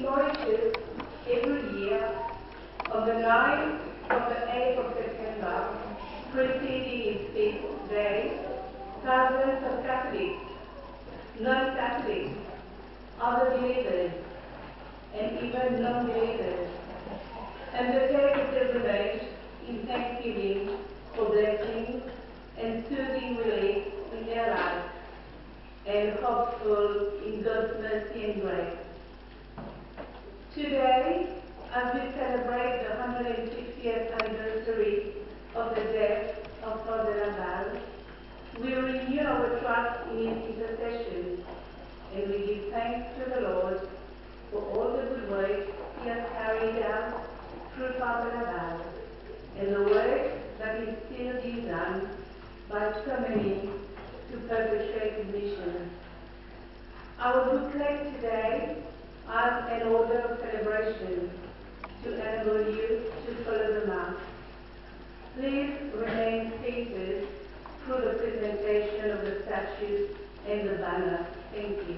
celebrated every year on the 9th of the 8th of September, preceding its feast day. Thousands of Catholics, non-Catholics, other believers, and even non-believers undertake a pilgrimage in thanksgiving for blessings and soothing relief in their lives, and hopeful in God's mercy and grace. Today, as we celebrate the 160th anniversary of the death of Father Laval, we renew our trust in his intercession, and we give thanks to the Lord for all the good work he has carried out through Father Laval, and the work that is still being done by so many to perpetuate his mission. Our booklet today has an order of celebration to enable you to follow the Mass. Please remain seated through the presentation of the statue and the banner. Thank you.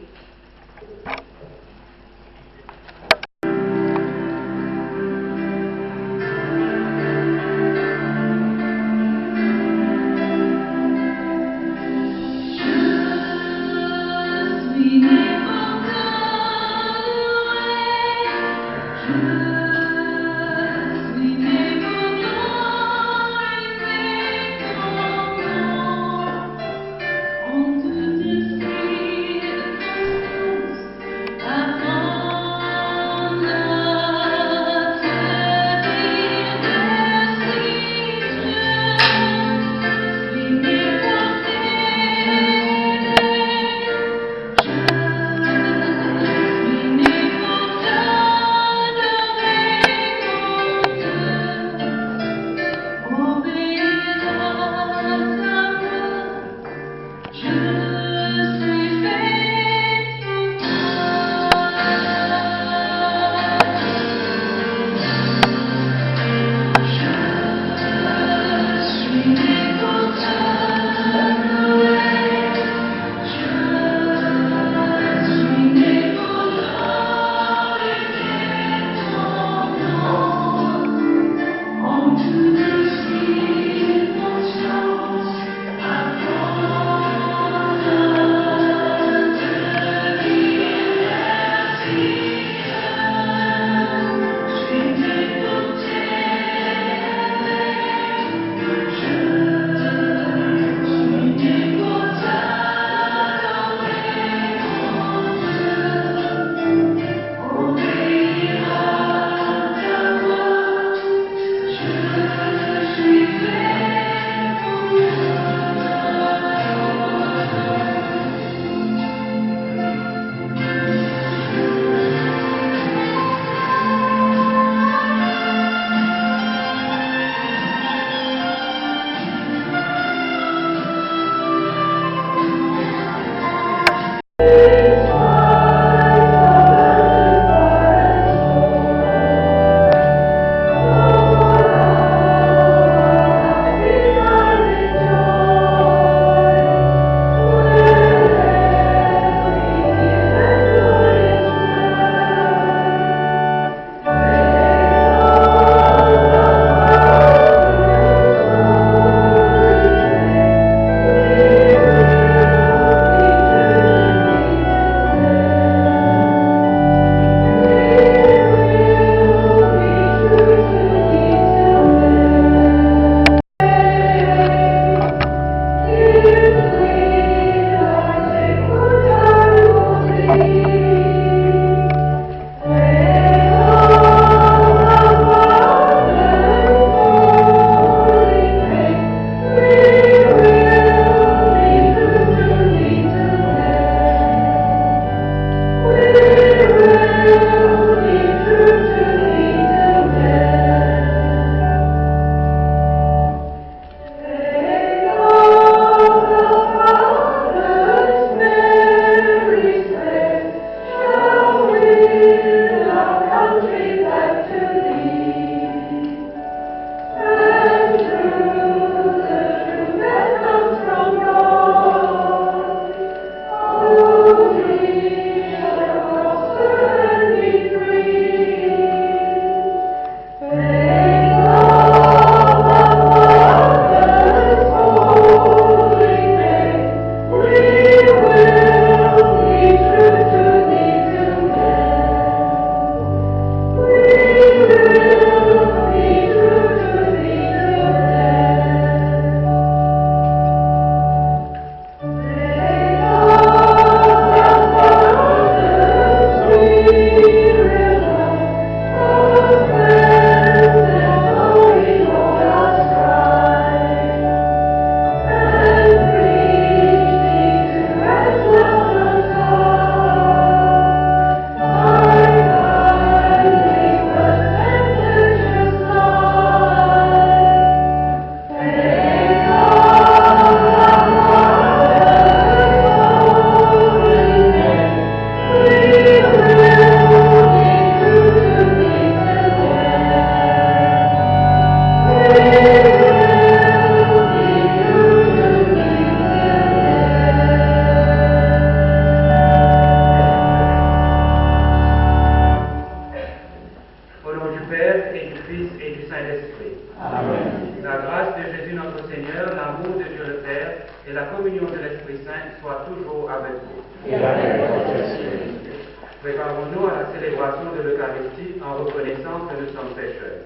Préparons-nous à la célébration de l'Eucharistie en reconnaissance que nous sommes pécheurs.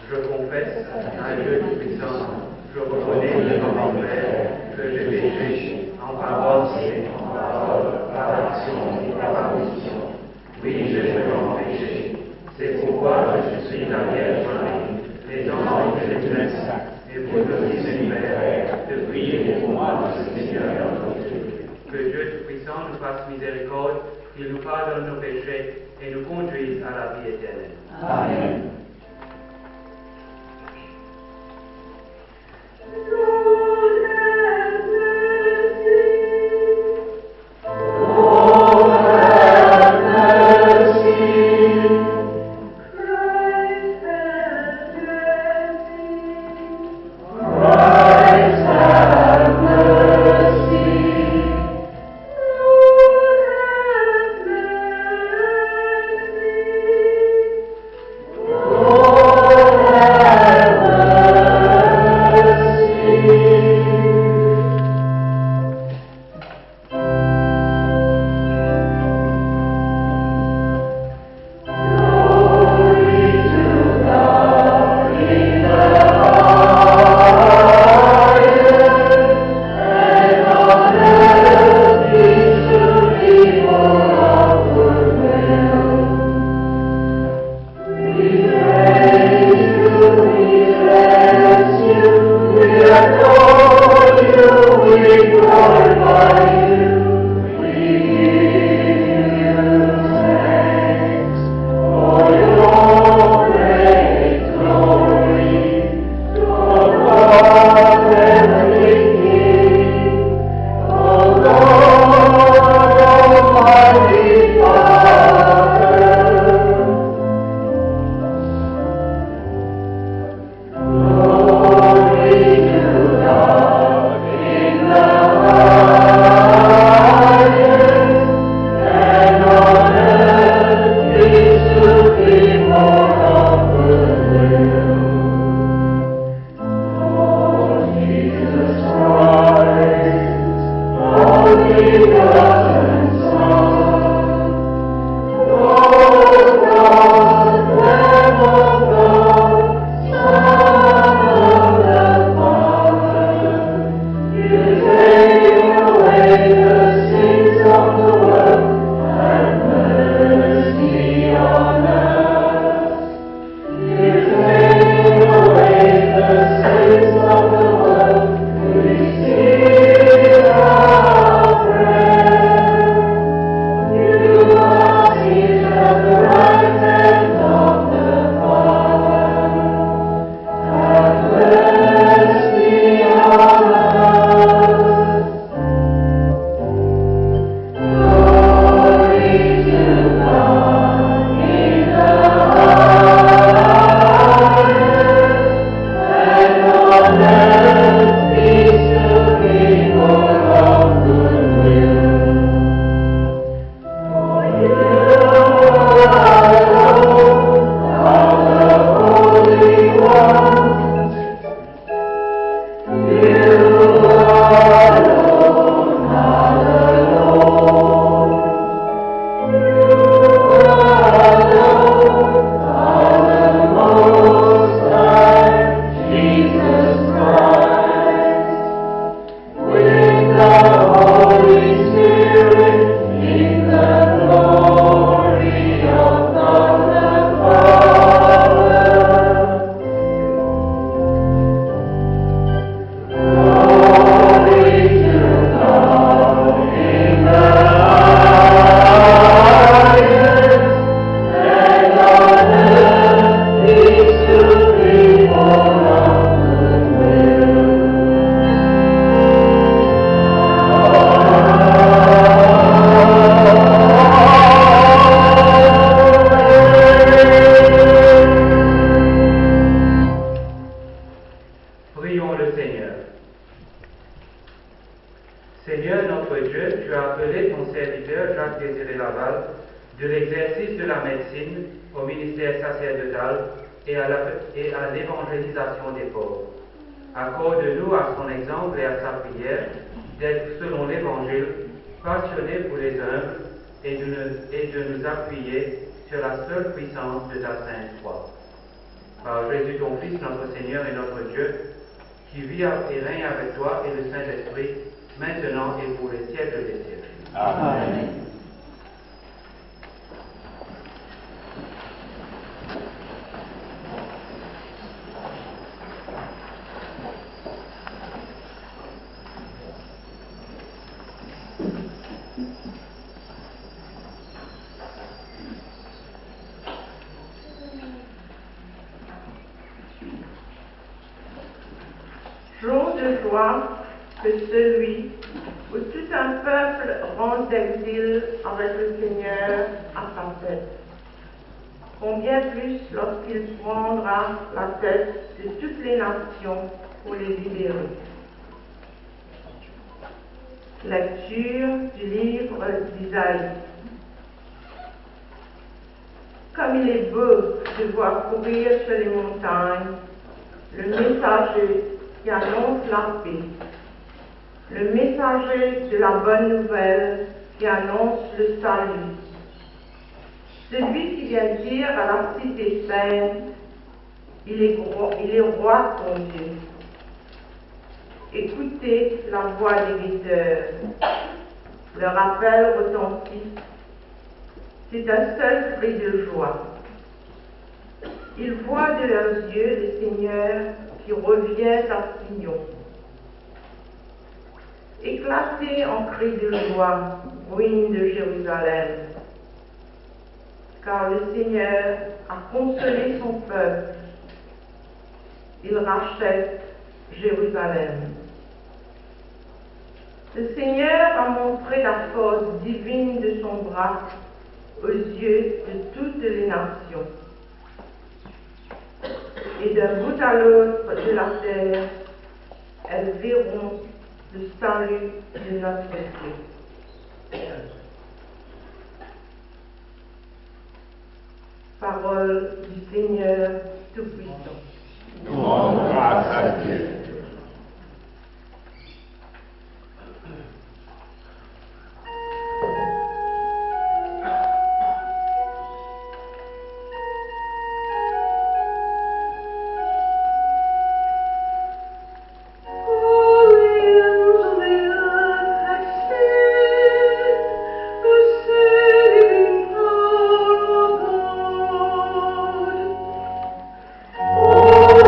Je confesse à Dieu Tout-Puissant, je reconnais devant mon Père que j'ai péché en parole et en parole, par action et par omission. Oui, j'ai vraiment péché. C'est pourquoi je suis la Vierge Marie, les anges et les saints, et vous aussi, mes Pères, de prier pour moi, le Seigneur notre Dieu. Que Dieu Tout-Puissant nous fasse miséricorde, qu'il nous pardonne nos péchés et nous conduise à la vie éternelle. Amen. de l'exercice de la médecine au ministère sacerdotal et à l'évangélisation des pauvres. Accorde-nous à son exemple et à sa prière d'être, selon l'Évangile, passionnés pour les humbles et de nous appuyer sur la seule puissance de ta Sainte Croix. Par Jésus ton Fils, notre Seigneur et notre Dieu, qui vit et règne avec toi et le Saint-Esprit, maintenant et pour les siècles des siècles. Amen. Jour de joie que celui où tout un peuple rentre d'exil avec le Seigneur à sa tête. Combien plus lorsqu'il prendra la tête de toutes les nations pour les libérer. Lecture du livre d'Isaïe. Comme il est beau de voir courir sur les montagnes le messager qui annonce la paix, le messager de la bonne nouvelle qui annonce le salut, celui qui vient dire à la cité sainte, il est roi ton Dieu. Écoutez la voix des guetteurs, leur appel retentit, c'est un seul cri de joie. Ils voient de leurs yeux le Seigneur qui revient à Sion. Éclatez en cris de joie, ruines de Jérusalem, car le Seigneur a consolé son peuple. Il rachète Jérusalem. Le Seigneur a montré la force divine de son bras aux yeux de toutes les nations. Et d'un bout à l'autre de la terre, elles verront le salut de notre Dieu. Parole du Seigneur Tout-Puissant. Nous rendons grâce à Dieu. Oh,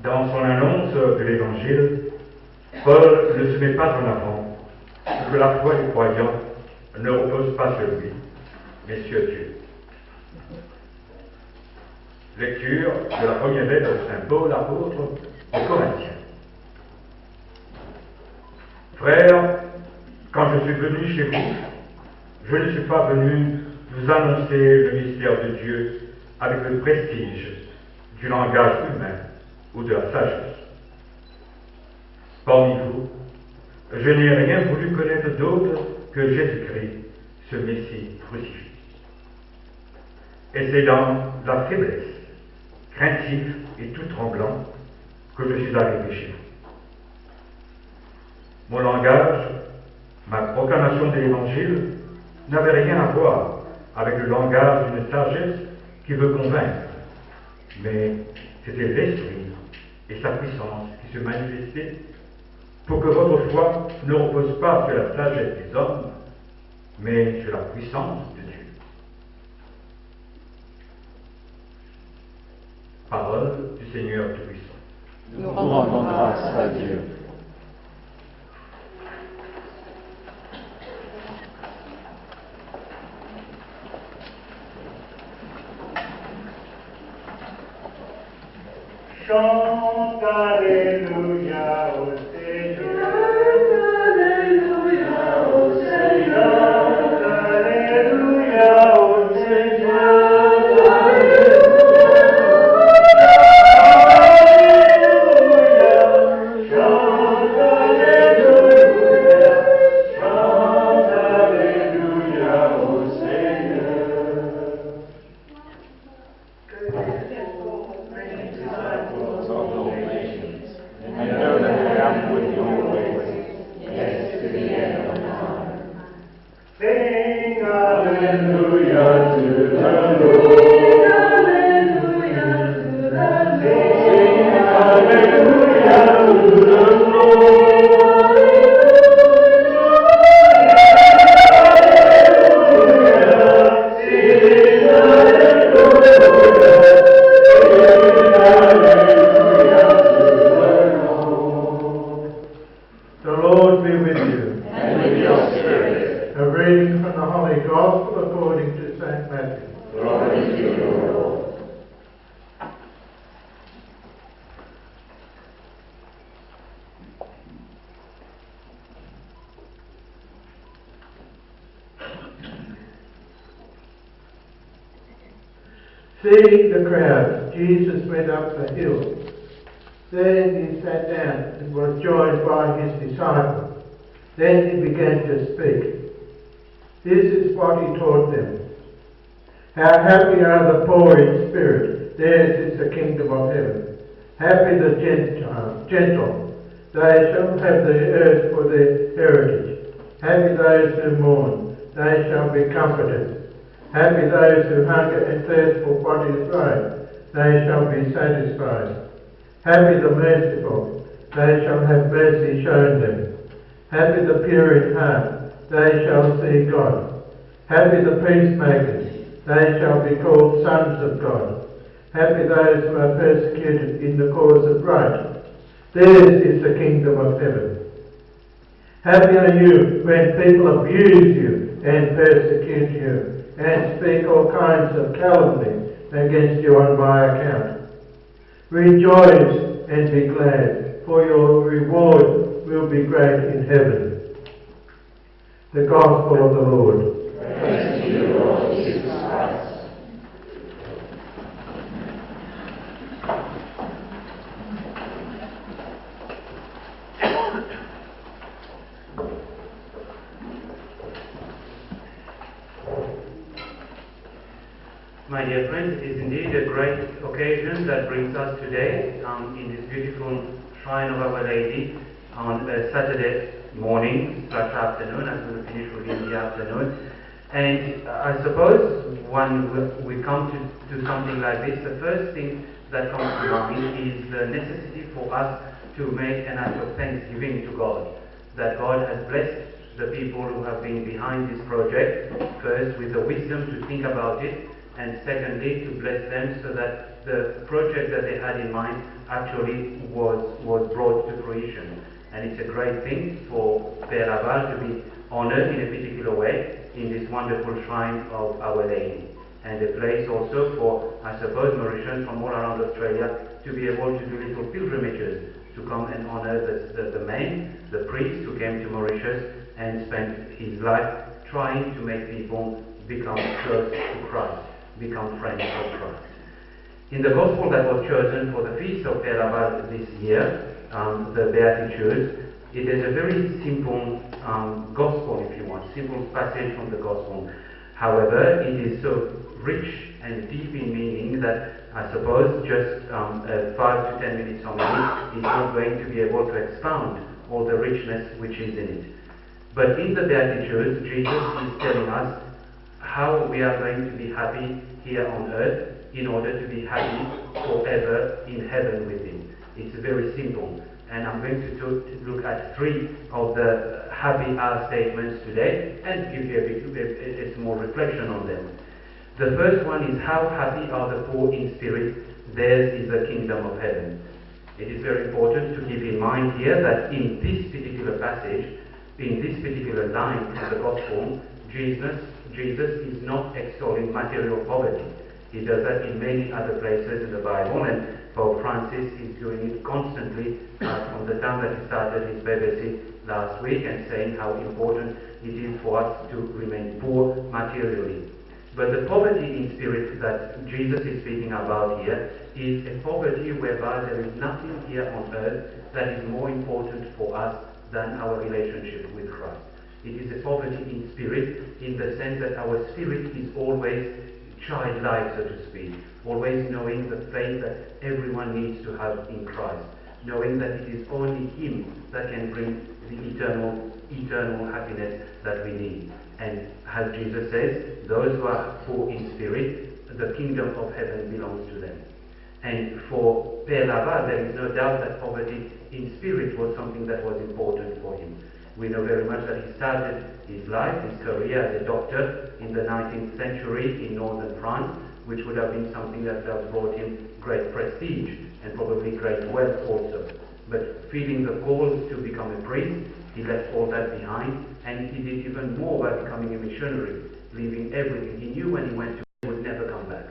Dans son annonce de l'Évangile, Paul ne se met pas en avant que la foi du croyant ne repose pas sur lui, mais sur Dieu. Lecture de la première lettre de Saint Paul, apôtre aux Corinthiens. Frères, quand je suis venu chez vous, je ne suis pas venu vous annoncer le mystère de Dieu avec le prestige du langage humain ou de la sagesse. Parmi vous, je n'ai rien voulu connaître d'autre que Jésus-Christ, ce Messie crucifié. Et c'est dans la faiblesse, craintif et tout tremblant, que je suis arrivé chez vous. Mon langage, ma proclamation de l'Évangile, n'avait rien à voir avec le langage d'une sagesse qui veut convaincre, mais c'était l'Esprit et sa puissance qui se manifestaient pour que votre foi ne repose pas sur la sagesse des hommes, mais sur la puissance de Dieu. Parole du Seigneur Tout-Puissant. Nous rendons grâce à Dieu. Chante Alléluia au Seigneur. Alléluia au Seigneur. Alléluia au Seigneur. Alléluia. Chante Alléluia. Chante Alléluia au Seigneur. And know that I am with you always. Yes, to the end of time. Sing Hallelujah to the Lord. Hallelujah to the Lord. Sing Hallelujah to the Lord. Hallelujah. Sing Hallelujah. The Lord be with you. And with your spirit. A reading from the Holy Gospel according to St. Matthew. Glory to you, Lord. Seeing the crowd, Jesus went up the hill. There he sat down and was joined by his disciples. Then he began to speak. This is what he taught them. How happy are the poor in spirit, theirs is the kingdom of heaven. Happy the gentle, they shall have the earth for their heritage. Happy those who mourn, they shall be comforted. Happy those who hunger and thirst for what is right, they shall be satisfied. Happy the merciful, they shall have mercy shown them. Happy the pure in heart, they shall see God. Happy the peacemakers, they shall be called sons of God. Happy those who are persecuted in the cause of right, theirs is the kingdom of heaven. Happy are you when people abuse you and persecute you and speak all kinds of calumny against you on my account. Rejoice and be glad, for your reward will be great in heaven. The Gospel of the Lord. Praise to you, Lord Jesus Christ. My dear friends, it is indeed a great occasion that brings us today in this beautiful shrine of Our Lady on a Saturday morning, / afternoon, as we will finish within the afternoon. And I suppose when we come to something like this, the first thing that comes to mind is the necessity for us to make an act of thanksgiving to God, that God has blessed the people who have been behind this project, first with the wisdom to think about it, and secondly, to bless them so that the project that they had in mind actually was brought to fruition. And it's a great thing for Père Laval to be honored in a particular way in this wonderful shrine of Our Lady. And a place also for, I suppose, Mauritians from all around Australia to be able to do little pilgrimages to come and honor the man, the priest who came to Mauritius and spent his life trying to make people become close to Christ, become friends of Christ. In the Gospel that was chosen for the Feast of Père Laval this year, the Beatitudes, it is a very simple Gospel, if you want, simple passage from the Gospel. However, it is so rich and deep in meaning that I suppose just 5 to 10 minutes on it is not going to be able to expound all the richness which is in it. But in the Beatitudes, Jesus is telling us how we are going to be happy here on earth in order to be happy forever in heaven with Him. It's very simple. And I'm going to look at 3 of the happy hour statements today and give you a small reflection on them. The first one is, how happy are the poor in spirit, theirs is the kingdom of heaven. It is very important to keep in mind here that in this particular passage, in this particular line of the Gospel, Jesus is not extolling material poverty. He does that in many other places in the Bible, and Pope Francis is doing it constantly from the time that he started his papacy last week, and saying how important it is for us to remain poor materially. But the poverty in spirit that Jesus is speaking about here is a poverty whereby there is nothing here on earth that is more important for us than our relationship with Christ. It is a poverty in spirit in the sense that our spirit is always childlike, so to speak, always knowing the faith that everyone needs to have in Christ, knowing that it is only Him that can bring the eternal happiness that we need. And as Jesus says, those who are poor in spirit, the kingdom of heaven belongs to them. And for Père Laval, there is no doubt that poverty in spirit was something that was important for him. We know very much that he started his life, his career as a doctor in the 19th century in northern France, which would have been something that has brought him great prestige and probably great wealth also. But feeling the call to become a priest, he left all that behind, and he did even more by becoming a missionary, leaving everything. He knew when he went to, he would never come back.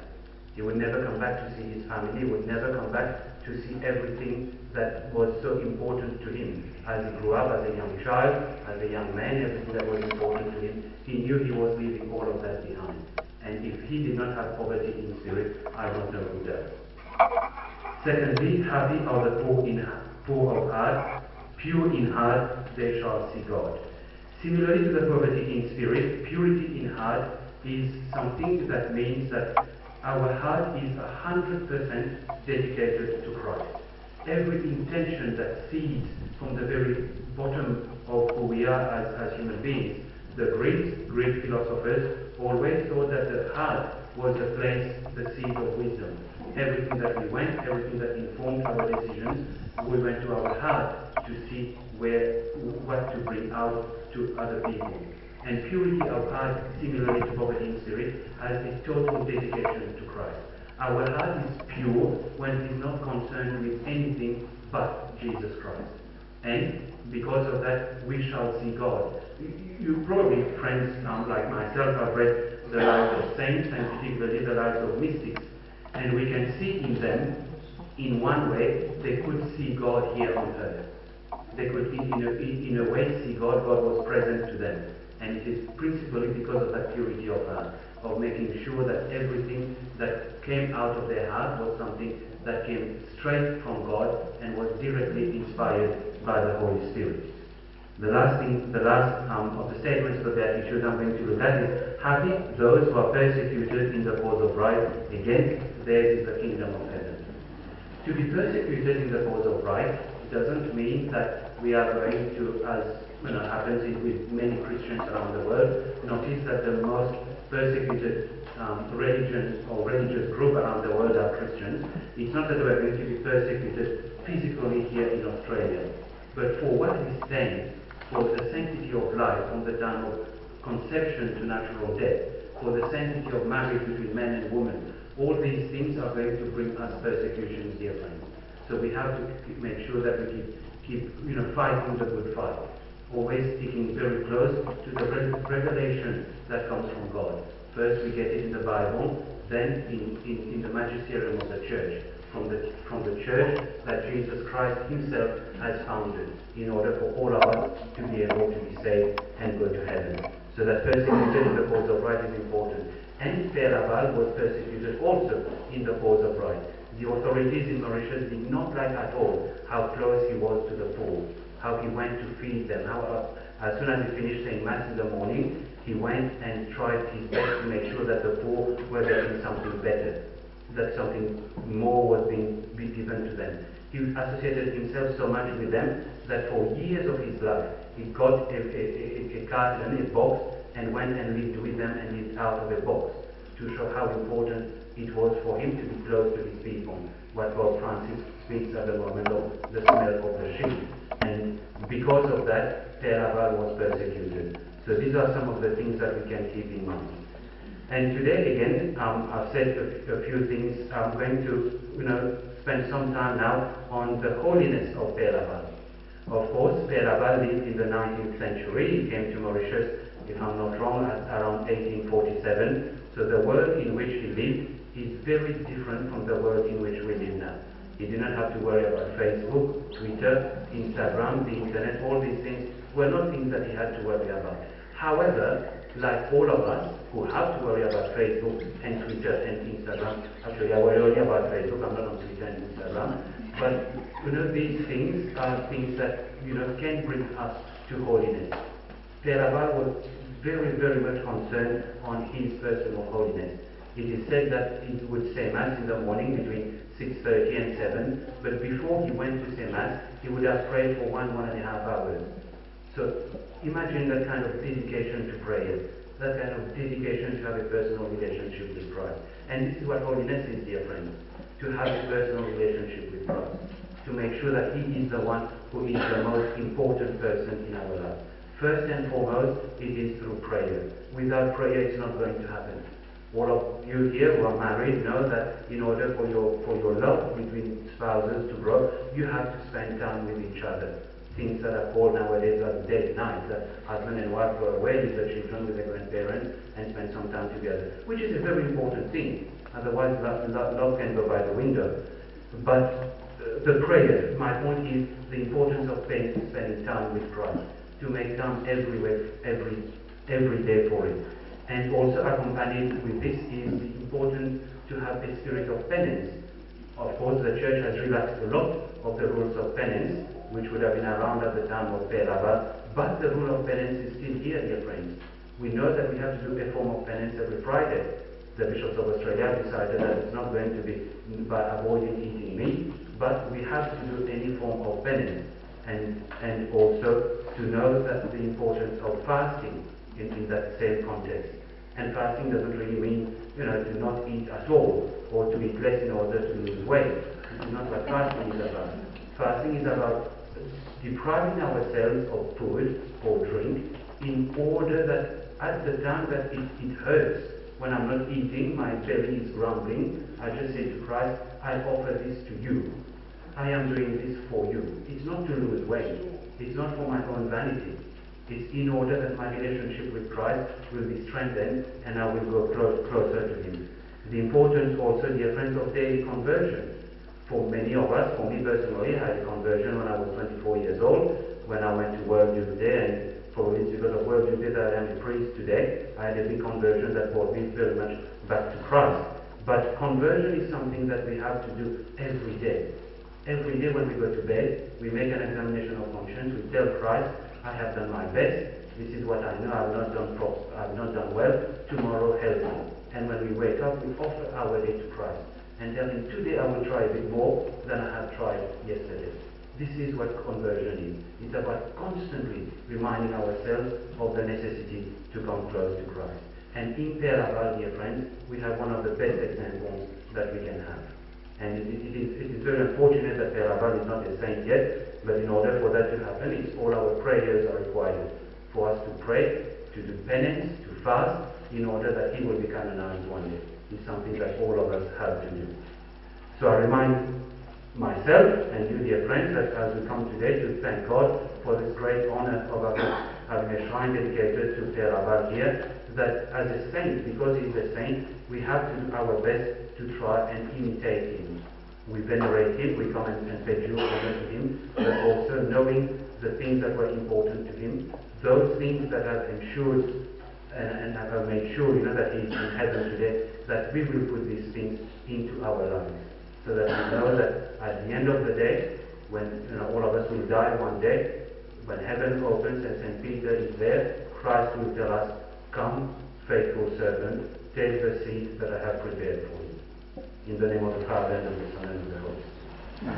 He would never come back to see his family. He would never come back to see everything that was so important to him. As he grew up, as a young child, as a young man, everything that was important to him, he knew he was leaving all of that behind. And if he did not have poverty in spirit, I don't know who does. Secondly, happy are the poor of heart, pure in heart, they shall see God. Similarly to the poverty in spirit, purity in heart is something that means that our heart is 100% dedicated to Christ. Every intention that seeds from the very bottom of who we are as human beings. The Greek philosophers, always thought that the heart was the place, the seat of wisdom. Everything that we went, everything that informed our decisions, we went to our heart to see what to bring out to other people. And purity of heart, similarly to poverty in spirit, has a total dedication to Christ. Our heart is pure when it is not concerned with anything but Jesus Christ. And because of that, we shall see God. You probably, friends like myself, have read the lives of saints, and particularly the lives of mystics. And we can see in them, in one way, they could see God here on earth. They could, in a way, see God. God was present to them. And it is principally because of that purity of heart, of making sure that everything that came out of their heart was something that came straight from God and was directly inspired by the Holy Spirit. The last of the statements of the Beatitudes I'm going to look at is, happy those who are persecuted in the cause of right, again, theirs is the kingdom of heaven. To be persecuted in the cause of right doesn't mean that we are going to, as happens with many Christians around the world, notice that the most persecuted religions or religious group around the world are Christians. It's not that we're going to be persecuted physically here in Australia, but for what we stand, for the sanctity of life from the time of conception to natural death, for the sanctity of marriage between man and woman. All these things are going to bring us persecution, dear friends. So we have to make sure that we keep fighting the good fight, always sticking very close to the revelation that comes from God. First we get it in the Bible, then in the magisterium of the church, from the church that Jesus Christ himself has founded, in order for all of us to be able to be saved and go to heaven. So that persecuted in the cause of right is important. And Père Laval was persecuted also in the cause of right. The authorities in Mauritius did not like at all how close he was to the poor, how he went to feed them, how as soon as he finished saying Mass in the morning, he went and tried his best to make sure that the poor were getting something better, that something more was being given to them. He associated himself so much with them that for years of his life he got a carton, a box, and went and lived with them and lived out of a box, to show how important it was for him to be close to his people. What Pope Francis speaks at the moment of the smell of the sheep. And because of that, Père Laval was persecuted. So these are some of the things that we can keep in mind. And today again, I've said a few things. I'm going to spend some time now on the holiness of Père Laval. Of course, Père Laval lived in the 19th century. He came to Mauritius, if I'm not wrong, around 1847. So the world in which he lived is very different from the world in which we live now. He did not have to worry about Facebook, Twitter, Instagram, the internet. All these things were not things that he had to worry about. However, like all of us who have to worry about Facebook and Twitter and Instagram, actually I worry only about Facebook, I'm not on Twitter and Instagram, but these things are things that can bring us to holiness. Père Laval was very, very much concerned on his personal holiness. It is said that he would say Mass in the morning between 6:30 and 7, but before he went to say Mass, he would have prayed for 1.5 hours. So imagine that kind of dedication to prayer, that kind of dedication to have a personal relationship with Christ. And this is what holiness is, dear friends, to have a personal relationship with Christ, to make sure that he is the one who is the most important person in our life. First and foremost, it is through prayer. Without prayer, it's not going to happen. All of you here who are married know that in order for your love between spouses to grow, you have to spend time with each other. Things that are called nowadays as date night, that husband and wife go away with the children, with the grandparents, and spend some time together, which is a very important thing. Otherwise, love can go by the window. But the prayer, my point is the importance of spending time with Christ, to make time every day for it. And also accompanied with this is the importance to have a spirit of penance. Of course, the Church has relaxed a lot of the rules of penance, which would have been around at the time of Père Laval, but the rule of penance is still here, dear friends. We know that we have to do a form of penance every Friday. The bishops of Australia decided that it's not going to be by avoiding eating meat, but we have to do any form of penance. And also to know that the importance of fasting in that same context. And fasting doesn't really mean, to not eat at all, or to eat less in order to lose weight. This is not what fasting is about. Fasting is about depriving ourselves of food or drink in order that at the time that it hurts, when I'm not eating, my belly is grumbling, I just say to Christ, I offer this to you. I am doing this for you. It's not to lose weight. It's not for my own vanity. It's in order that my relationship with Christ will be strengthened and I will go closer to Him. The importance also, dear friends, of daily conversion. For many of us, for me personally, I had a conversion when I was 24 years old, when I went to World Youth Day, and probably it's because of World Youth Day that I am a priest today. I had a big conversion that brought me very much back to Christ. But conversion is something that we have to do every day. Every day when we go to bed, we make an examination of conscience. We tell Christ, I have done my best. This is what I know I've not done well. Tomorrow help me. And when we wake up, we offer our day to Christ and tell Him, today I will try a bit more than I have tried yesterday. This is what conversion is. It's about constantly reminding ourselves of the necessity to come close to Christ. And in Père Laval, dear friends, we have one of the best examples that we can have. And it is very unfortunate that Père Laval is not a saint yet, but in order for that to happen, all our prayers are required. For us to pray, to do penance, to fast, in order that he will be canonized one day. It's something that all of us have to do. So I remind myself and you, dear friends, that as we come today to thank God for this great honor of having a shrine dedicated to Père Laval here, that as a saint, because he's a saint, we have to do our best to try and imitate him. We venerate him, we come and pay due honor to him, but also knowing the things that were important to him, those things that have ensured and have made sure, that he is in heaven today, that we will put these things into our lives, so that we know that at the end of the day, when all of us will die one day, when heaven opens and St. Peter is there, Christ will tell us, "Come, faithful servant, take the seat that I have prepared for you." In the name of the Father, and of the Son, and of the Holy Spirit.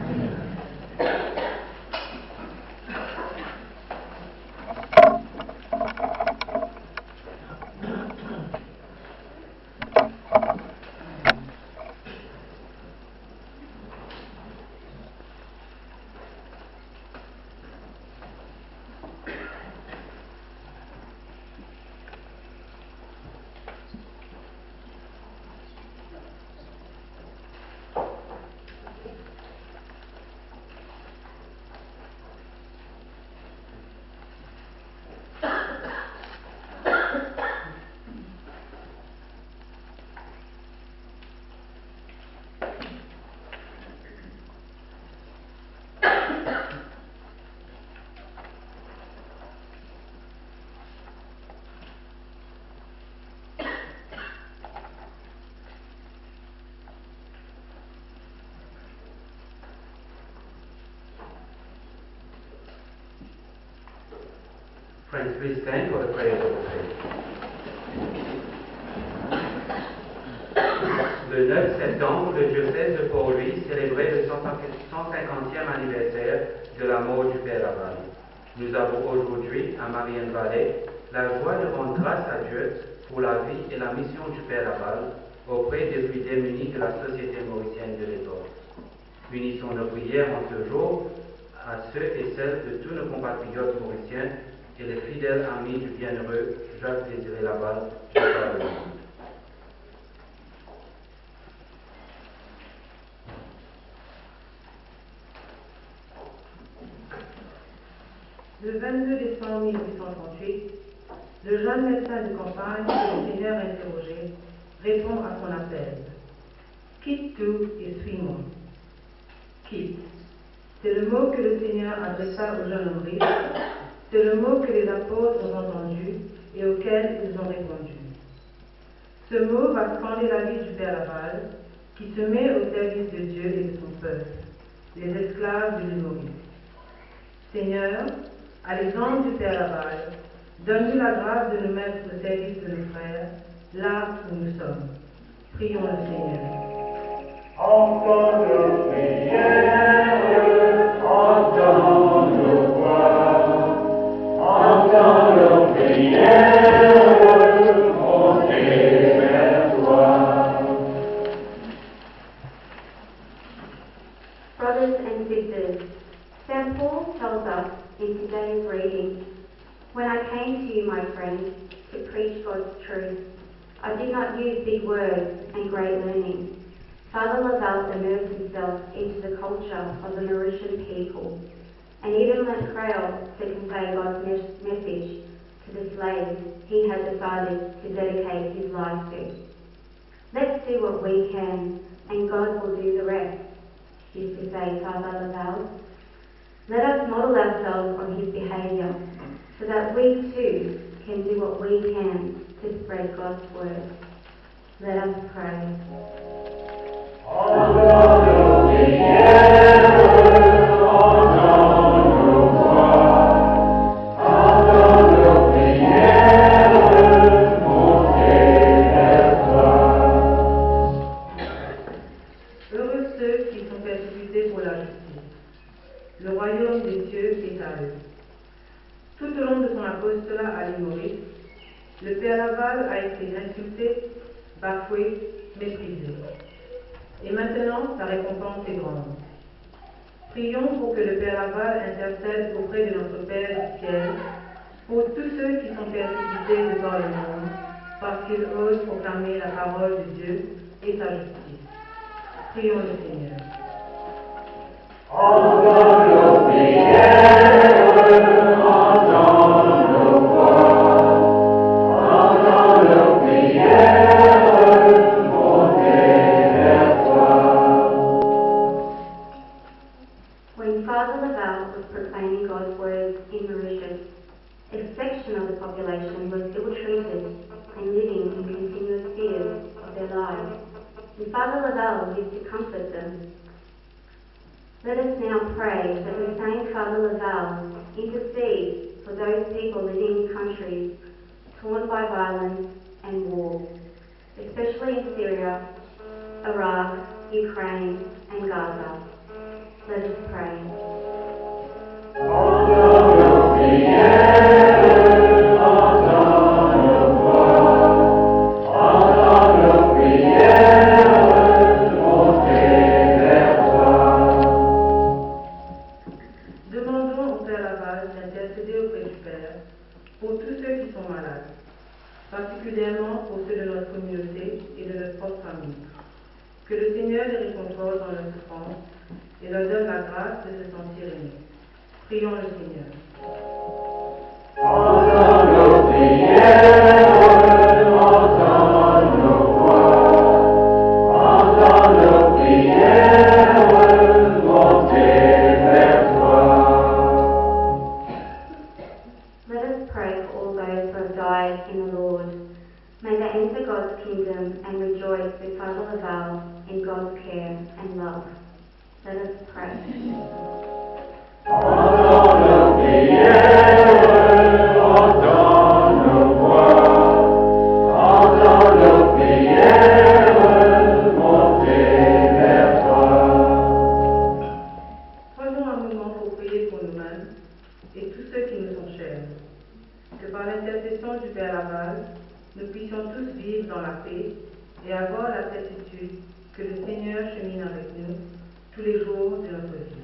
Friends, please stand for the prayers of the faith. Le 9 septembre, le diocèse de Port-Louis célébrait le 150e anniversaire de la mort du Père Laval. Nous avons aujourd'hui, à Marienne-Vallée, la joie de rendre grâce à Dieu pour la vie et la mission du Père Laval auprès des plus démunis de la société mauricienne de l'époque. Unissons nos prières en ce jour à ceux et celles de tous nos compatriotes mauriciens et les fidèles amis du bienheureux Jacques-Désiré Laval, de par le monde. Le 22 décembre 1838, le jeune médecin de campagne que le Seigneur interrogeait répond à son appel. Quitte tout et suis-moi. Quitte. C'est le mot que le Seigneur adressa au jeune homme riche. C'est le mot que les apôtres ont entendu et auquel ils ont répondu. Ce mot va scander la vie du Père Laval, qui se met au service de Dieu et de son peuple, les esclaves de l'île Maurice. Seigneur, à l'exemple du Père Laval, donne-nous la grâce de nous mettre au service de nos frères, là où nous sommes. Prions le Seigneur. Entends nos prières, entends nos voix, entends nos prières, montez vers toi. Brothers and sisters, St. Paul tells us in today's reading, "When I came to you, my friends, to preach God's truth, I did not use big words and great learning." Father Laval immersed himself into the culture of the Mauritian people and even left Creole to convey God's message to the slaves he had decided to dedicate his life to. Let's do what we can and God will do the rest, used to say Father Laval. Let us model ourselves on his behaviour so that we too can do what we can to spread God's word. Let us pray. Heureux ceux qui sont persécutés pour la justice. Le royaume des cieux est à eux. Tout au long de son apostolat à l'île Maurice, le Père Laval a été insulté, bafoué, méprisé. Et maintenant, sa récompense est grande. Prions pour que le Père Laval intercède auprès de notre Père du ciel pour tous ceux qui sont persécutés de par le monde parce qu'ils osent proclamer la parole de Dieu et sa justice. Prions le Seigneur. Entends nos prières, entends nos voix, entends nos prières, montez vers toi. When Father Laval was proclaiming God's words in Mauritius, a section of the population was ill-treated and living in continuous fear of their lives. And Father Laval used to comfort them. Let us now pray that the same Father Laval intercedes for those people living in countries torn by violence and war, especially in Syria, Iraq, Ukraine, and Gaza. Let us pray. Entends nos prières, entends nos voix, entends nos prières, montez vers toi. Demandons au Père Laval d'intercéder auprès du Père pour tous ceux qui sont malades, particulièrement pour ceux de notre communauté et de notre propre famille. Que le Seigneur les réconforte dans leur souffrance et leur donne la grâce de se sentir aimés. Prions le Seigneur. Entends nos prières, entends nos voix, entends nos prières, montez vers toi. Let us pray for all those who have died in the Lord. May they enter God's kingdom and rejoice with Father Laval in God's care and love. Let us pray. Entends nos prières, entends nos voix, entends nos prières, montez vers toi. Prenons un moment pour prier pour nous-mêmes et tous ceux qui nous sont chers. Que par l'intercession du Père Laval, nous puissions tous vivre dans la paix et avoir la certitude que le Seigneur chemine avec nous tous les jours de notre vie.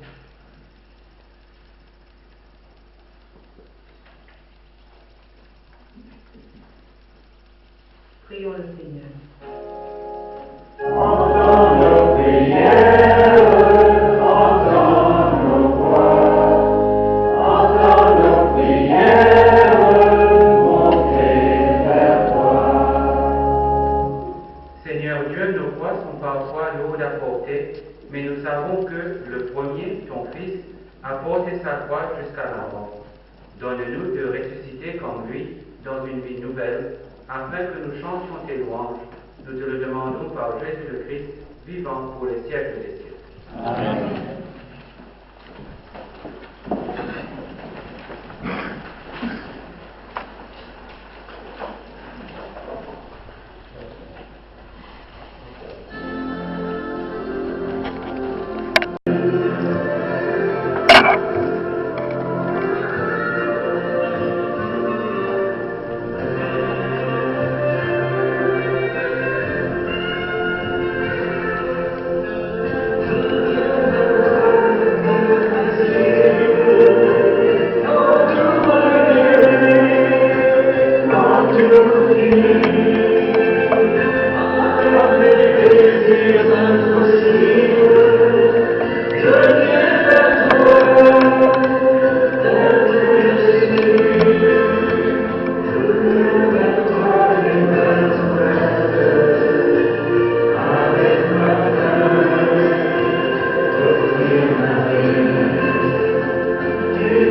Prions le Seigneur. Entends nos prières, entends nos voix, entends nos prières, montez vers toi. Seigneur Dieu, nos voix sont parfois lourdes à porter, mais nous savons que le premier, ton Fils, a porté sa croix jusqu'à la mort. Donne-nous de ressusciter comme lui dans une vie nouvelle, afin que nous chantions tes louanges. Nous te le demandons par Jésus le Christ, vivant pour les siècles des siècles. Amen.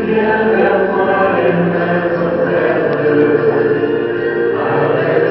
Viens vers moi et mets ton verre, avec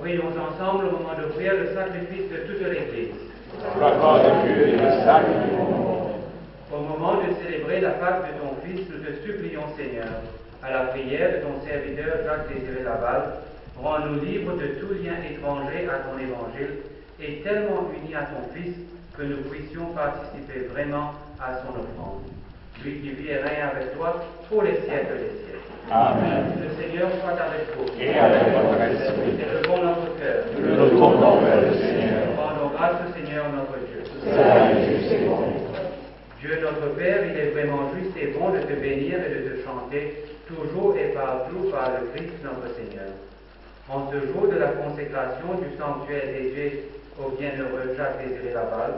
Prions ensemble au moment d'offrir le sacrifice de toute l'Église. Pour la gloire de Dieu et le salut du monde. Au moment de célébrer la Pâque de ton Fils, nous te supplions, Seigneur, à la prière de ton serviteur Jacques-Désiré Laval, rends-nous libres de tout lien étranger à ton évangile et tellement unis à ton Fils que nous puissions participer vraiment à son offrande. Lui qui vit et règne avec toi pour les siècles des siècles. Amen. Le Seigneur soit avec vous. Et avec votre esprit. Élevons notre cœur. Nous le tournons vers le Seigneur. Rendons grâce au Seigneur notre Dieu. C'est juste et bon. Dieu notre Père, il est vraiment juste et bon de te bénir et de te chanter toujours et partout par le Christ notre Seigneur. En ce jour de la consécration du sanctuaire dédié au bienheureux Jacques-Désiré Laval,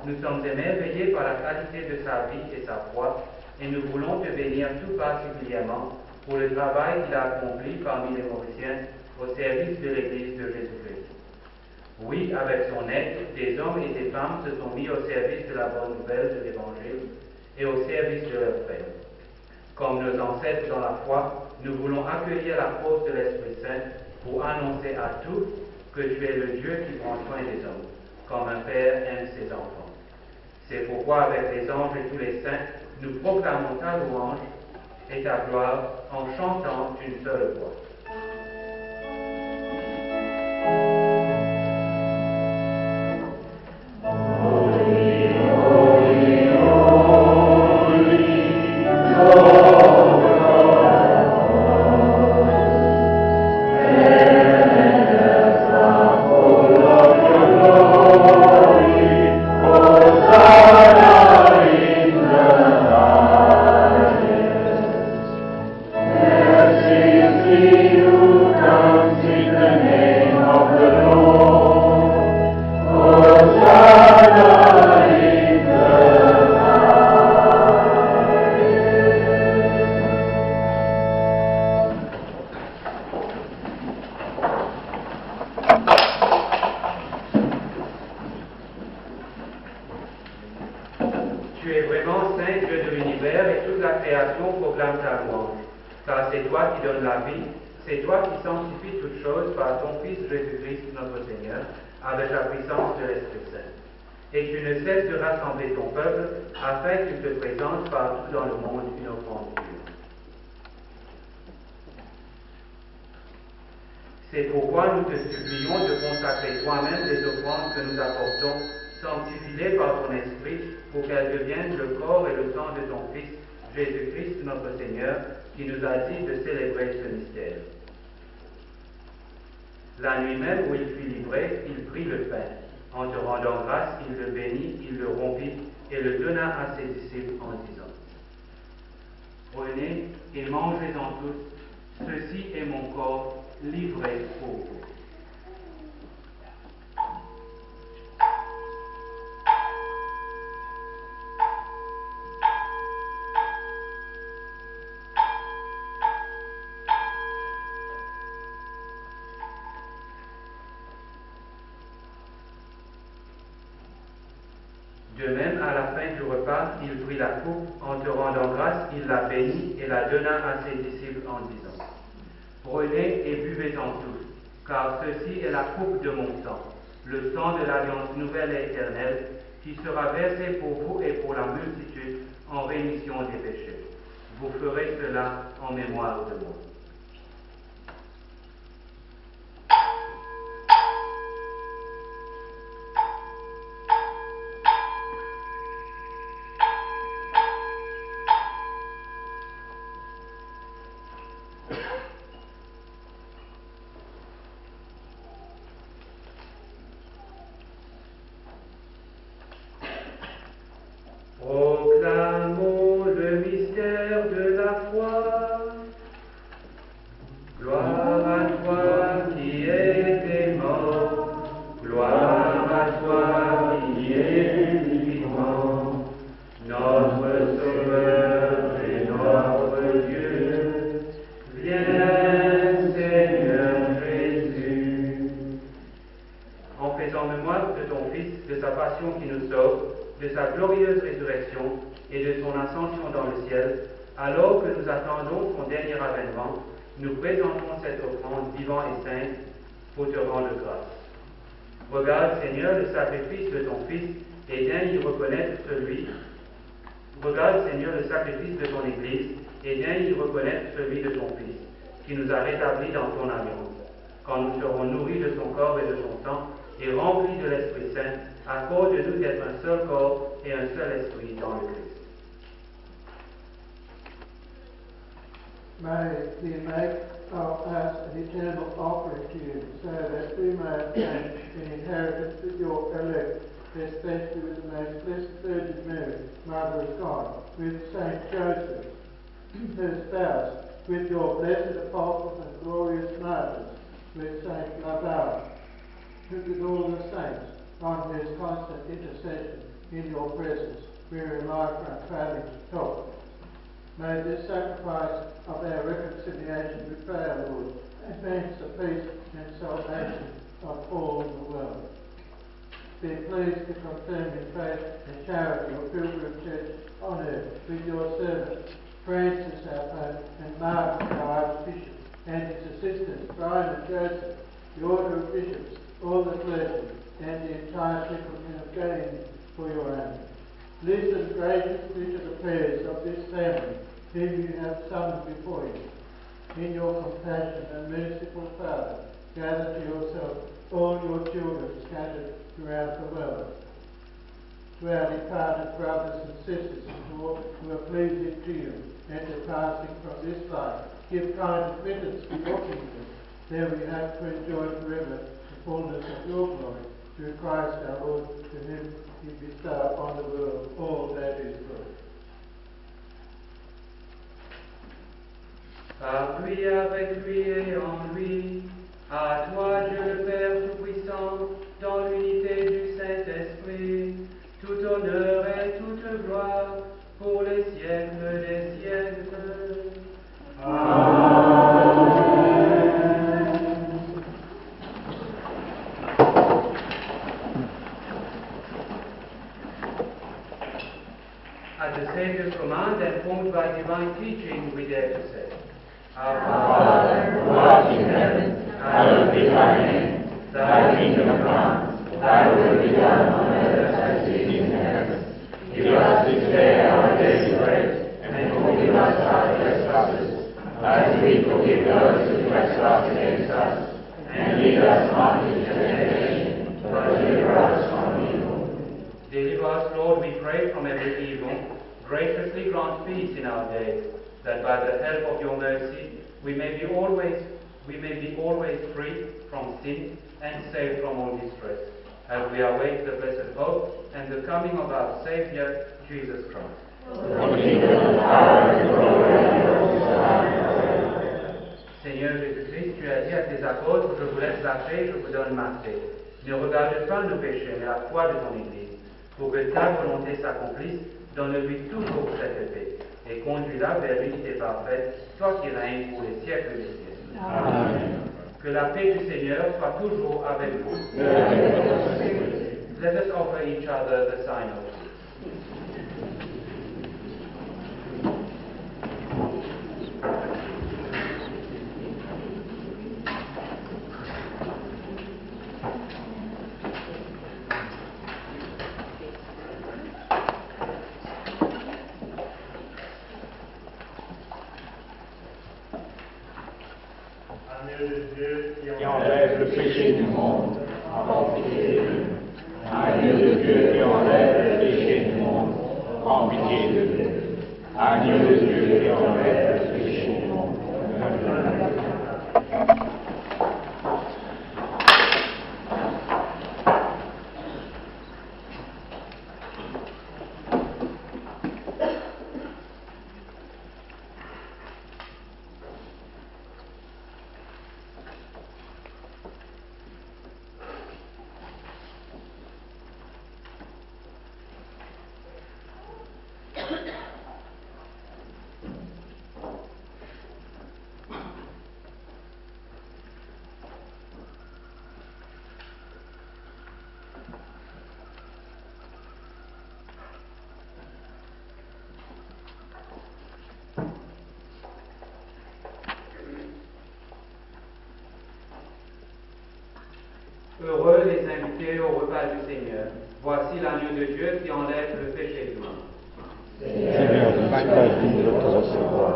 nous sommes émerveillés par la qualité de sa vie et sa foi, et nous voulons te bénir tout particulièrement pour le travail qu'il a accompli parmi les Mauriciens au service de l'Église de Jésus-Christ. Oui, avec son aide, des hommes et des femmes se sont mis au service de la bonne nouvelle de l'Évangile et au service de leur frères. Comme nos ancêtres dans la foi, nous voulons accueillir la force de l'Esprit Saint pour annoncer à tous que tu es le Dieu qui prend soin des hommes, comme un père aime ses enfants. C'est pourquoi, avec les anges et tous les saints, nous proclamons ta louange et ta gloire en chantant d'une seule voix. Tu es vraiment saint, Dieu de l'univers, et toute la création proclame ta louange. Car c'est toi qui donnes la vie, c'est toi qui sanctifies toutes choses par ton Fils Jésus-Christ notre Seigneur, avec la puissance de l'Esprit Saint. Et tu ne cesses de rassembler ton peuple, afin qu'il te présente partout dans le monde une offrande pure. C'est pourquoi nous te supplions de consacrer toi-même les offrandes que nous apportons, sanctifie-les par ton Esprit, pour qu'elles deviennent le corps et le sang de ton Fils, Jésus-Christ notre Seigneur, qui nous a dit de célébrer ce mystère. La nuit même où il fut livré, il prit le pain. En te rendant grâce, il le bénit, il le rompit et le donna à ses disciples en disant: Prenez et mangez-en tous, ceci est mon corps livré pour vous. De même, à la fin du repas, il prit la coupe, en te rendant grâce, il la bénit et la donna à ses disciples en disant: Prenez et buvez-en tous, car ceci est la coupe de mon sang, le sang de l'alliance nouvelle et éternelle, qui sera versé pour vous et pour la multitude en rémission des péchés. Vous ferez cela en mémoire de moi. Proclamons le mystère de la foi. Gloire à toi qui es mort, gloire à toi qui es vivant, notre Sauveur et notre Dieu. Viens, Seigneur Jésus. En faisant mémoire de ton Fils, de sa passion qui nous sauve, de sa glorieuse résurrection et de son ascension dans le ciel, alors que nous attendons son dernier avènement, nous présentons cette offrande vivante et sainte pour te rendre grâce. Regarde, Seigneur, le sacrifice de ton Fils et daigne y reconnaître celui. Regarde, Seigneur, le sacrifice de ton Église et daigne y reconnaître celui de ton Fils, qui nous a rétablis dans ton alliance, quand nous serons nourris de son corps et de son sang et remplis de l'Esprit Saint. Accorde-nous d'être un seul corps et un seul esprit dans le Christ. May He make of us an eternal offering to you, so that we may obtain an inheritance with your elect, especially with the most blessed Virgin Mary, Mother of God, with Saint Joseph, her spouse, with your blessed apostles and glorious martyrs, with Saint Laval, with all the saints, on whose constant intercession in your presence we rely for unfailing help. May this sacrifice of our reconciliation, we pray, our Lord, advance the peace and salvation of all the world. Be pleased to confirm in faith and charity your pilgrim church on earth with your servant Francis our Pope and Martin our Archbishop and his assistants Brian and Joseph, the order of bishops, all the clergy and the entire settlement of Galilee for your own. Listen graciously to the prayers of this family whom you have summoned before you. In your compassion and merciful Father, gather to yourself all your children scattered throughout the world. To our departed brothers and sisters who are pleasing to you and departing from this life, give kind admittance to your kingdom. There we have to enjoy forever the fullness of your glory, through Christ our Lord, to whom you bestow upon the world all that is good. Par lui, avec lui et en lui, à toi Dieu le Père Tout-Puissant, dans l'unité du Saint-Esprit, tout honneur et toute gloire pour les siècles des siècles. Amen. At the Savior's command and formed by divine teaching, we dare to say, Our Father, who art in heaven, hallowed be thy name. Thy kingdom come, thy will be done on earth as it is in heaven. Give us this day our daily bread, and forgive us our trespasses, as we forgive those who trespass against us. And lead us not into temptation, but deliver us from evil. Deliver us, Lord, we pray, from every evil. Graciously grant peace in our days, that by the help of your mercy we may be always free from sin and saved from all distress, as we await the blessed hope and the coming of our Saviour, Jesus Christ. Seigneur Jésus-Christ, tu as dit à tes apôtres, je vous laisse la paix, je vous donne ma paix. Ne regarde pas nos péchés, mais la foi de ton Église, pour que ta volonté s'accomplisse. Donne-lui toujours cette paix et conduis-la vers l'unité parfaite, toi qui règnes pour les siècles des siècles. Amen. Que la paix du Seigneur soit toujours avec vous. Let us offer each other the sign of peace. Qui enlève le péché du monde, prends pitié de nous. Agneau de Dieu qui enlève le péché du monde, prends pitié de nous. Agneau de Dieu qui enlève le péché du monde. Heureux les invités au repas du Seigneur. Voici l'agneau de Dieu qui enlève le péché du monde. Seigneur, je ne suis pas digne de te recevoir.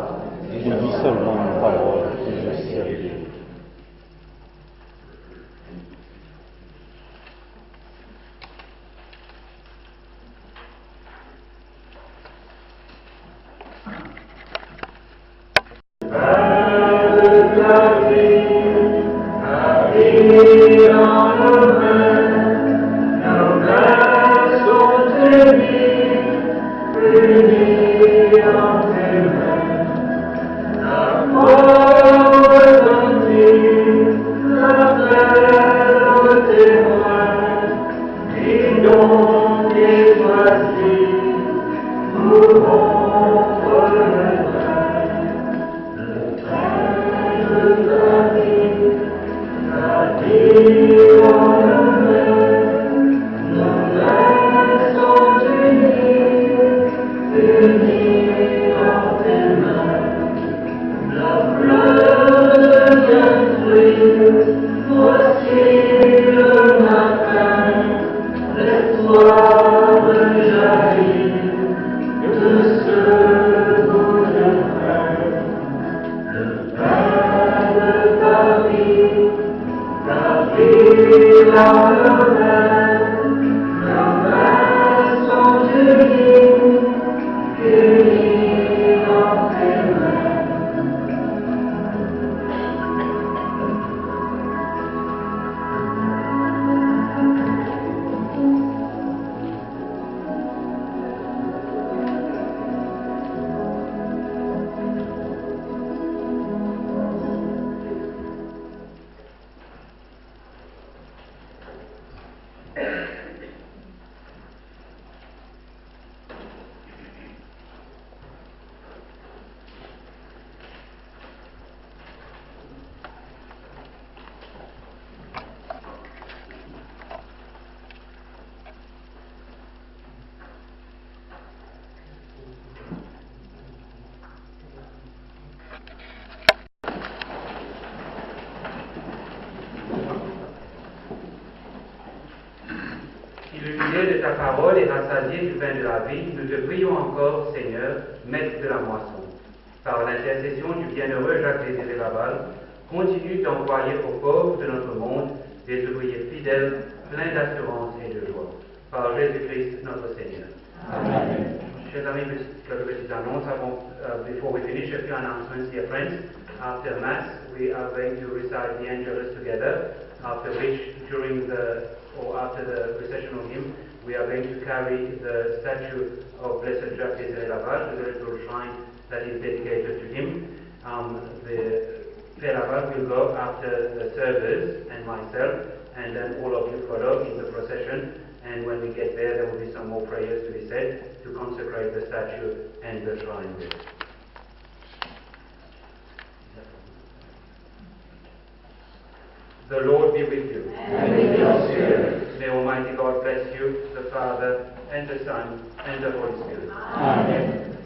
Je dis seulement une parole et je serai guéri. Illuminé de ta parole et rassasié du pain de la vie, nous te prions encore, Seigneur, maître de la moisson. Par l'intercession du bienheureux Jacques-Désiré Laval, continue d'envoyer aux pauvres de notre monde des ouvriers fidèles, pleins d'assurance et de joie. Par Jésus-Christ, notre Seigneur. Amen. Chers amis, quelques petites annonces. Before we finish, a few announcements, dear friends. After Mass, we are going to recite the Angelus together, after which, after the recessional hymn, we are going to carry the statue of Blessed Jacques-Désiré Laval to the little shrine that is dedicated to him. The Père Laval will go after the servers and myself, and then all of you follow in the procession. And when we get there will be some more prayers to be said to consecrate the statue and the shrine there. The Lord be with you. And with your spirit. May Almighty God bless you, the Father, and the Son, and the Holy Spirit. Amen.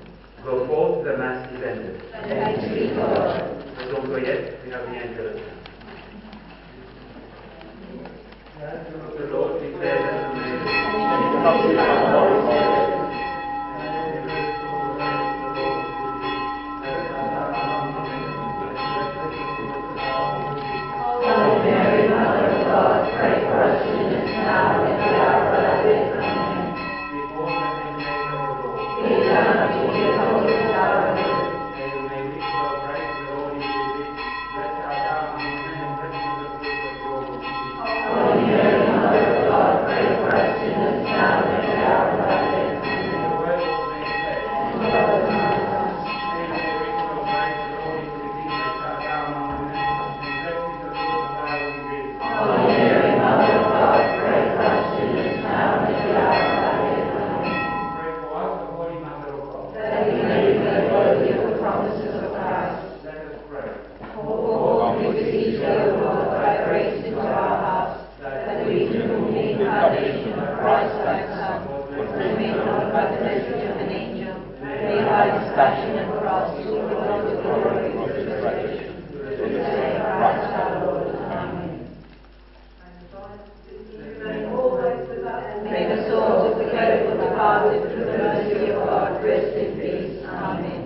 Go forth, the Mass is ended. Thanks be to God. So don't forget, we have the Angelus. The Lord declares unto Mary, Mother of God, pray for us sinners now and at the hour of our death. Amen. before the name of the Lord. Be done unto you according to our will. May you may reach your grace, the Lord is with thee. Blessed art thou among women, and blessed is the fruit of your womb. Holy Mary, Mother of God, pray for us sinners now and at the hour of our death. Amen. The word was made flesh. And dwelt among us. May you may reach your grace, the Lord is with thee. Blessed art thou among women, and blessed is the fruit of thy womb, Jesus. Holy Mary, Mother of God, pray for us sinners now and at the hour of our death. Amen. Pray for us, the Holy Mother of God. That we may be made worthy of the promises of Christ. Let us pray. Oh, we beseech thee, O Lord, thy grace into our hearts, that we, through the incarnation of Christ thy Son, and made known by the message of an angel, may by his passion and cross look on to the glory of his resurrection. Through the same Christ our Lord. Amen. God and through the mercy of God, rest in peace. Amen.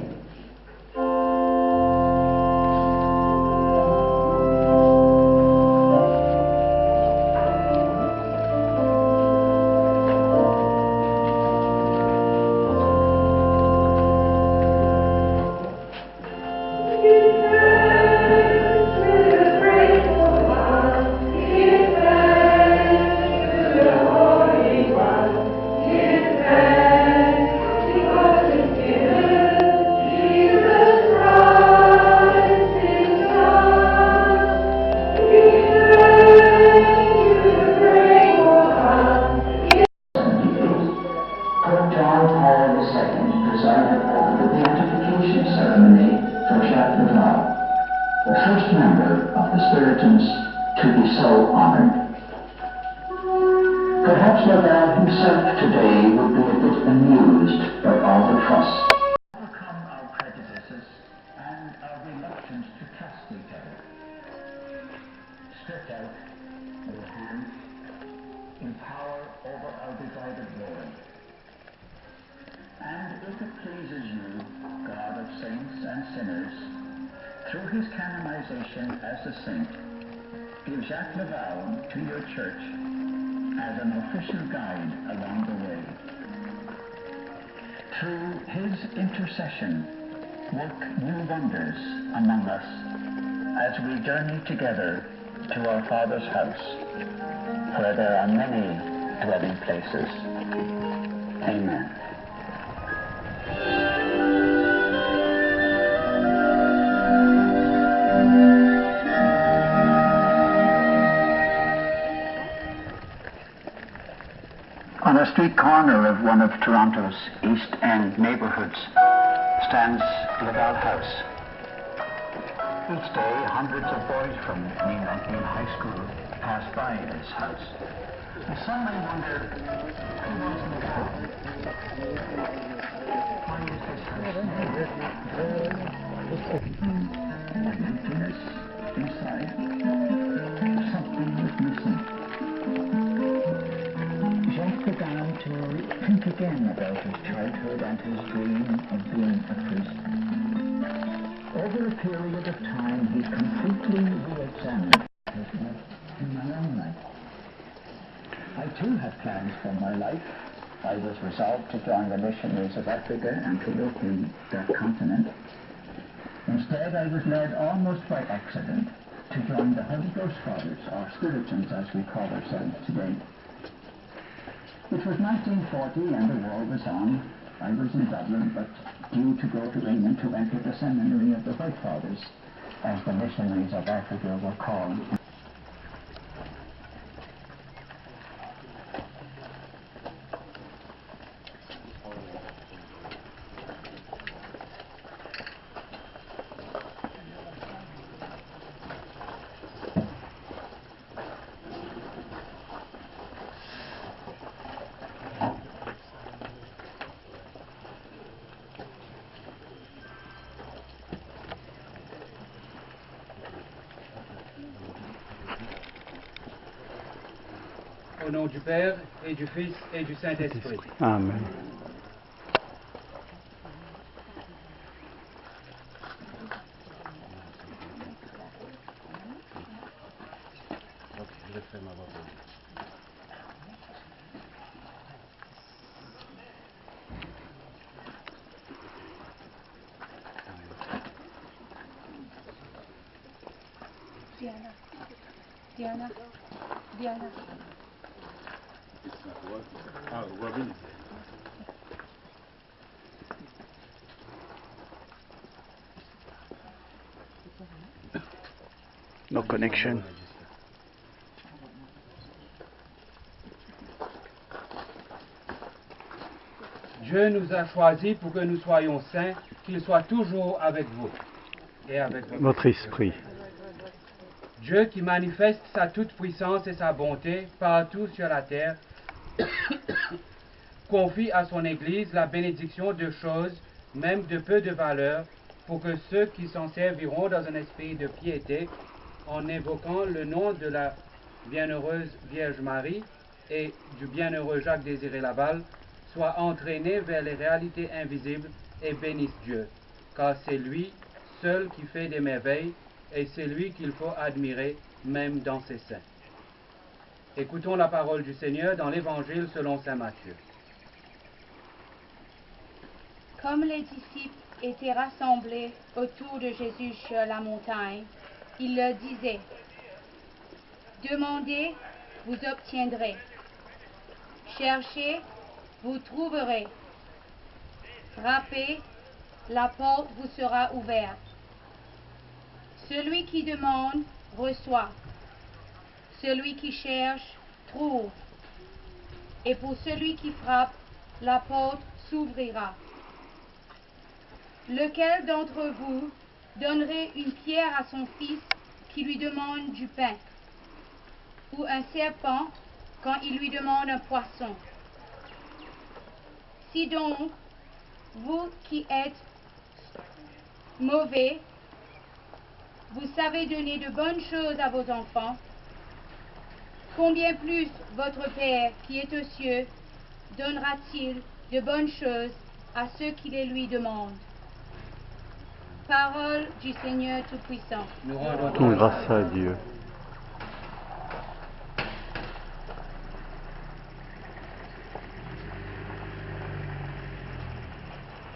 Perhaps Laval himself today would be a bit amused by all the fuss. Overcome our prejudices and our reluctance to trust each other. Stretch out your hands in power over our divided world. And if it pleases you, God of saints and sinners, through his canonization as a saint, give Jacques Laval to your church as an official guide along the way. Through his intercession, work new wonders among us as we journey together to our Father's house, where there are many dwelling places. Amen. On a street corner of one of Toronto's East End neighbourhoods stands Laval House. Each day, hundreds of boys from Neil High School pass by this house. And some may wonder, who was Laval? Why is this house named? An emptiness inside. Something is missing. Jacques began to think again about his childhood and his dream of being a priest. Over a period of time, he completely re-examined his life in my own life. I too had plans for my life. I was resolved to join the missionaries of Africa and to work in that continent. Instead, I was led almost by accident to join the Holy Ghost Fathers, or Spiritans as we call ourselves today. It was 1940 and the war was on. I was in Dublin, but due to go to England to enter the seminary of the White Fathers, as the missionaries of Africa were called. Au nom du Père, et du Fils, et du Saint-Esprit. Amen. Diana. No connection. Dieu nous a choisis pour que nous soyons saints, qu'il soit toujours avec vous et avec votre esprit. Dieu qui manifeste sa toute-puissance et sa bonté partout sur la terre, confie à son Église la bénédiction de choses, même de peu de valeur, pour que ceux qui s'en serviront dans un esprit de piété, en évoquant le nom de la bienheureuse Vierge Marie et du bienheureux Jacques Désiré Laval, soient entraînés vers les réalités invisibles et bénissent Dieu, car c'est lui seul qui fait des merveilles et c'est lui qu'il faut admirer même dans ses saints. Écoutons la parole du Seigneur dans l'Évangile selon saint Matthieu. Comme les disciples étaient rassemblés autour de Jésus sur la montagne, il leur disait, « Demandez, vous obtiendrez. Cherchez, vous trouverez. Frappez, la porte vous sera ouverte. Celui qui demande, reçoit. Celui qui cherche, trouve. Et pour celui qui frappe, la porte s'ouvrira. Lequel d'entre vous donnerait une pierre à son fils qui lui demande du pain, ou un serpent quand il lui demande un poisson? Si donc, vous qui êtes mauvais, vous savez donner de bonnes choses à vos enfants, combien plus votre Père qui est aux cieux donnera-t-il de bonnes choses à ceux qui les lui demandent? Parole du Seigneur Tout-Puissant. Nous rendons grâce à Dieu.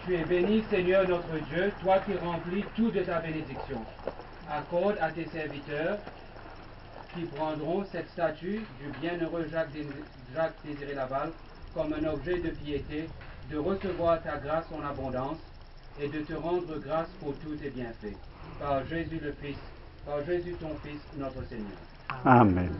Tu es béni, Seigneur notre Dieu, toi qui remplis tout de ta bénédiction. Accorde à tes serviteurs qui prendront cette statue du bienheureux Jacques Désiré Laval comme un objet de piété, de recevoir ta grâce en abondance et de te rendre grâce pour tous tes bienfaits. Par Jésus le Fils, par Jésus ton Fils, notre Seigneur. Amen.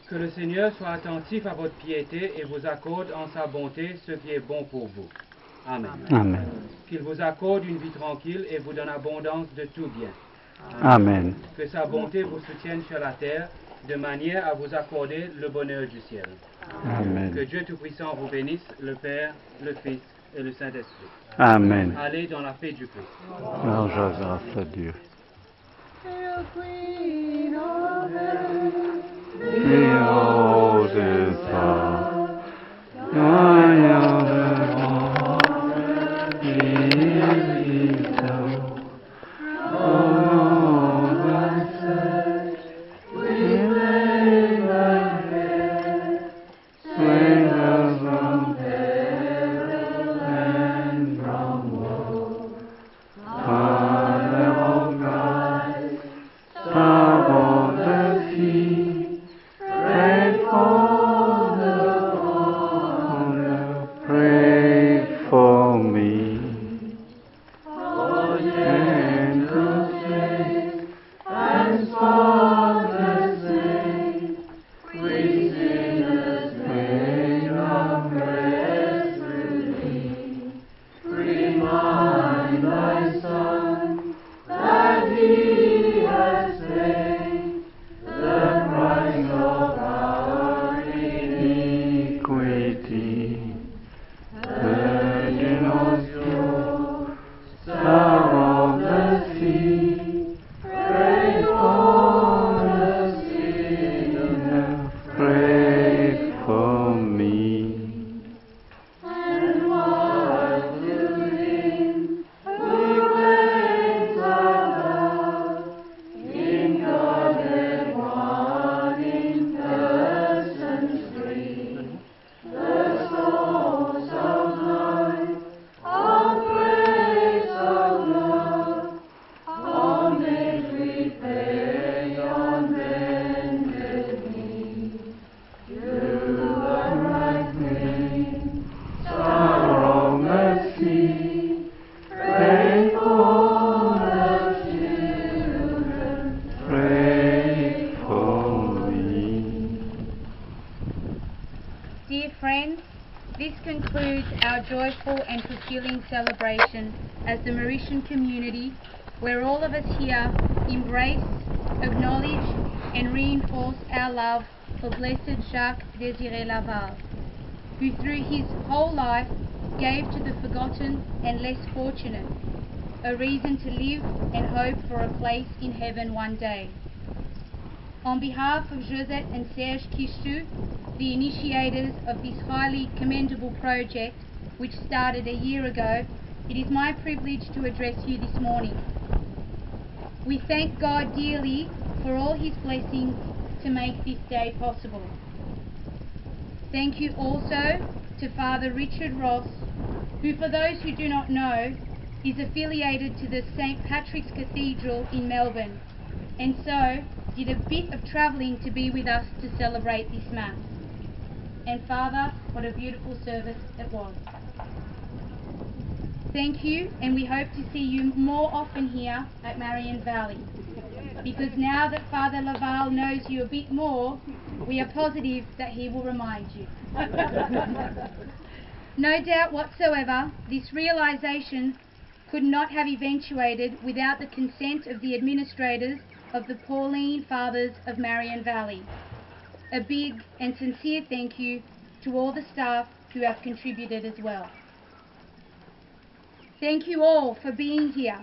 Que le Seigneur soit attentif à votre piété et vous accorde en sa bonté ce qui est bon pour vous. Amen. Amen. Qu'il vous accorde une vie tranquille et vous donne abondance de tout bien. Amen. Que sa bonté vous soutienne sur la terre de manière à vous accorder le bonheur du ciel. Amen. Que Dieu Tout-Puissant vous bénisse, le Père, le Fils et le Saint-Esprit. Amen. Allez dans la paix du Christ. Grâce à Dieu. Parole de vie, Dear friends, this concludes our joyful and fulfilling celebration as the Mauritian community, where all of us here embrace, acknowledge and reinforce our love for Blessed Jacques Désiré Laval, who through his whole life gave to the forgotten and less fortunate a reason to live and hope for a place in heaven one day. On behalf of Josette and Serge Kishtu, the initiators of this highly commendable project, which started a year ago, it is my privilege to address you this morning. We thank God dearly for all his blessings to make this day possible. Thank you also to Father Richard Ross, who, for those who do not know, is affiliated to the St. Patrick's Cathedral in Melbourne, and so did a bit of travelling to be with us to celebrate this Mass. And Father, what a beautiful service it was. Thank you, and we hope to see you more often here at Marion Valley, because now that Father Laval knows you a bit more, we are positive that he will remind you. No doubt whatsoever, this realization could not have eventuated without the consent of the administrators of the Pauline Fathers of Marion Valley. A big and sincere thank you to all the staff who have contributed as well. Thank you all for being here,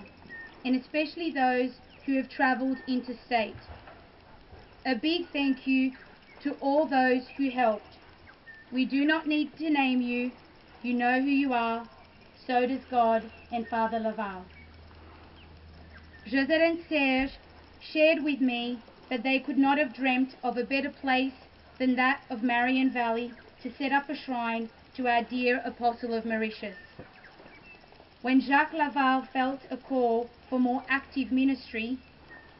and especially those who have travelled interstate. A big thank you to all those who helped. We do not need to name you, you know who you are, so does God and Father Laval. Josette and Serge shared with me that they could not have dreamt of a better place than that of Marion Valley to set up a shrine to our dear Apostle of Mauritius. When Jacques Laval felt a call for more active ministry,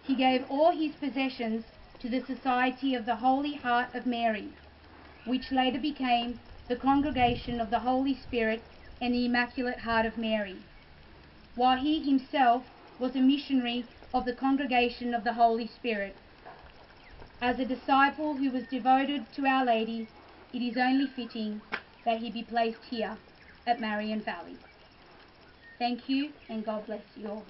he gave all his possessions to the Society of the Holy Heart of Mary, which later became the Congregation of the Holy Spirit and the Immaculate Heart of Mary, while he himself was a missionary of the Congregation of the Holy Spirit. As a disciple who was devoted to Our Lady, it is only fitting that he be placed here at Marion Valley. Thank you, and God bless you all.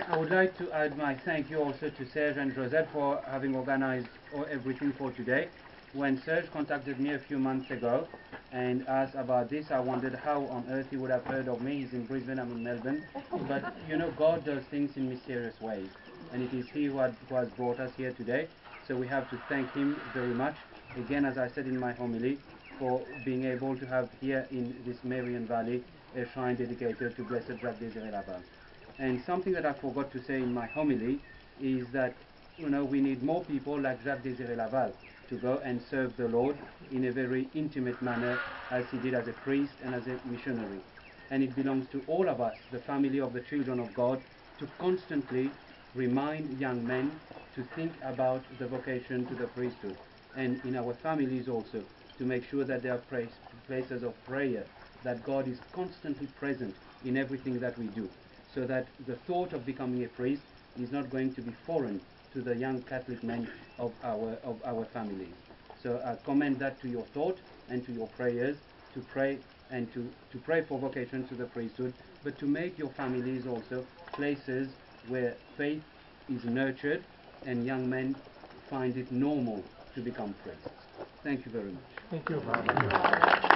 I would like to add my thank you also to Serge and Josette for having organized everything for today. When Serge contacted me a few months ago and asked about this, I wondered how on earth he would have heard of me. He's in Brisbane, I'm in Melbourne. But you know, God does things in mysterious ways, and it is He who has brought us here today. So we have to thank Him very much. Again, as I said in my homily, for being able to have here in this Marion Valley a shrine dedicated to Blessed Jacques Désiré Laval. And something that I forgot to say in my homily is that, you know, we need more people like Jacques Désiré Laval to go and serve the Lord in a very intimate manner, as he did as a priest and as a missionary. And it belongs to all of us, the family of the children of God, to constantly remind young men to think about the vocation to the priesthood, and in our families also, to make sure that there are places of prayer, that God is constantly present in everything that we do, so that the thought of becoming a priest is not going to be foreign to the young Catholic men of our families. So I commend that to your thought and to your prayers, to pray and to pray for vocation to the priesthood, but to make your families also places where faith is nurtured and young men find it normal to become priests. Thank you very much. Thank you, Father.